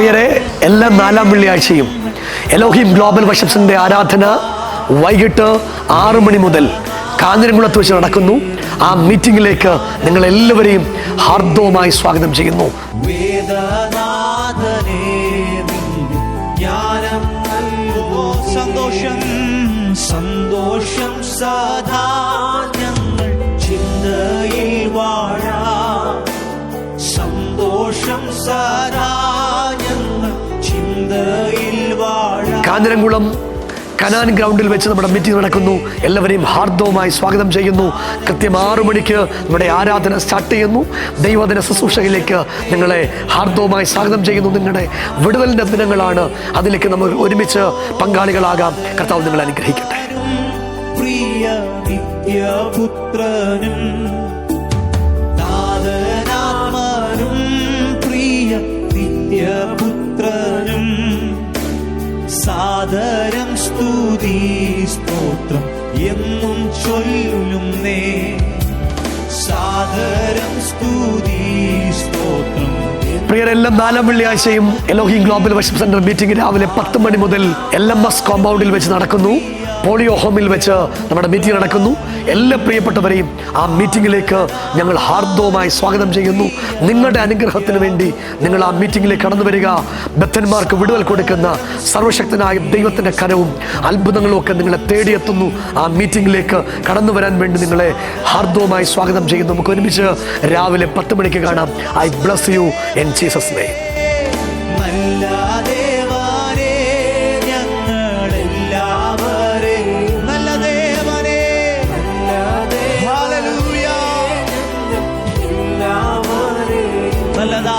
പ്രിയരെ, എല്ലാ 4-ാം വെള്ളിയാഴ്ചയും എലോഹിം ഗ്ലോബൽ വർഷിപ്സിന്റെ ആരാധന വൈകിട്ട് 6 മണി മുതൽ കാഞ്ഞിരംകുളത്ത് വെച്ച് നടക്കുന്നു. ആ മീറ്റിംഗിലേക്ക് നിങ്ങൾ എല്ലാവരെയും ഹാർദവമായി സ്വാഗതം ചെയ്യുന്നു. സന്തോഷം സന്തോഷം സദാ ഞങ്ങൾ ചിന്തയിൽ വാഴാം. സന്തോഷം സദാ ഞങ്ങൾ ചിന്തയിൽ വാഴാം. കാഞ്ഞിരംകുളം കനാൻ ഗ്രൗണ്ടിൽ വെച്ച് നമ്മുടെ മീറ്റിംഗ് നടക്കുന്നു. എല്ലാവരെയും ഹാർദവമായി സ്വാഗതം ചെയ്യുന്നു. കൃത്യം 6 മണിക്ക് നമ്മുടെ ആരാധന സ്റ്റാർട്ട് ചെയ്യുന്നു. ദൈവദിന ശുശ്രൂഷയിലേക്ക് നിങ്ങളെ ഹാർദവമായി സ്വാഗതം ചെയ്യുന്നു. നിങ്ങളുടെ വിടുതലിൻ്റെ ദിനങ്ങളാണ്. അതിലേക്ക് നമ്മൾ ഒരുമിച്ച് പങ്കാളികളാകാം. കർത്താവ് നിങ്ങളെ അനുഗ്രഹിക്കട്ടെ. പ്രിയ നിത്യപുത്രനും നാഥനാത്മനും പ്രിയ നിത്യപുത്രനും സാദരം സ്തുതി സ്തോത്രം എന്നും ചൊല്ലുന്നേ. സാദരം സ്തുതി സ്തോത്രം. പ്രിയരെല്ലാം 4-ാം വെള്ളിയാഴ്ചയും Elohim global worship centre meeting രാവിലെ 10 മണി മുതൽ LMS കോമ്പൗണ്ടിൽ വെച്ച് നടക്കുന്നു. പോളിയോ ഹോമിൽ വെച്ച് നമ്മുടെ മീറ്റിംഗ് നടക്കുന്നു. എല്ലാ പ്രിയപ്പെട്ടവരെയും ആ മീറ്റിംഗിലേക്ക് ഞങ്ങൾ ഹാർദവമായി സ്വാഗതം ചെയ്യുന്നു. നിങ്ങളുടെ അനുഗ്രഹത്തിന് വേണ്ടി നിങ്ങൾ ആ മീറ്റിംഗിലേക്ക് കടന്നു വരിക. ബദ്ധന്മാർക്ക് വിടുതൽ കൊടുക്കുന്ന സർവശക്തനായ ദൈവത്തിൻ്റെ കരവും അത്ഭുതങ്ങളും ഒക്കെ നിങ്ങളെ തേടിയെത്തുന്നു. ആ മീറ്റിംഗിലേക്ക് കടന്നു വരാൻ വേണ്ടി നിങ്ങളെ ഹാർദവമായി സ്വാഗതം ചെയ്യുന്നു. നമുക്ക് ഒരുമിച്ച് രാവിലെ 10 മണിക്ക് കാണാം. I bless you in Jesus name. നല്ലതാ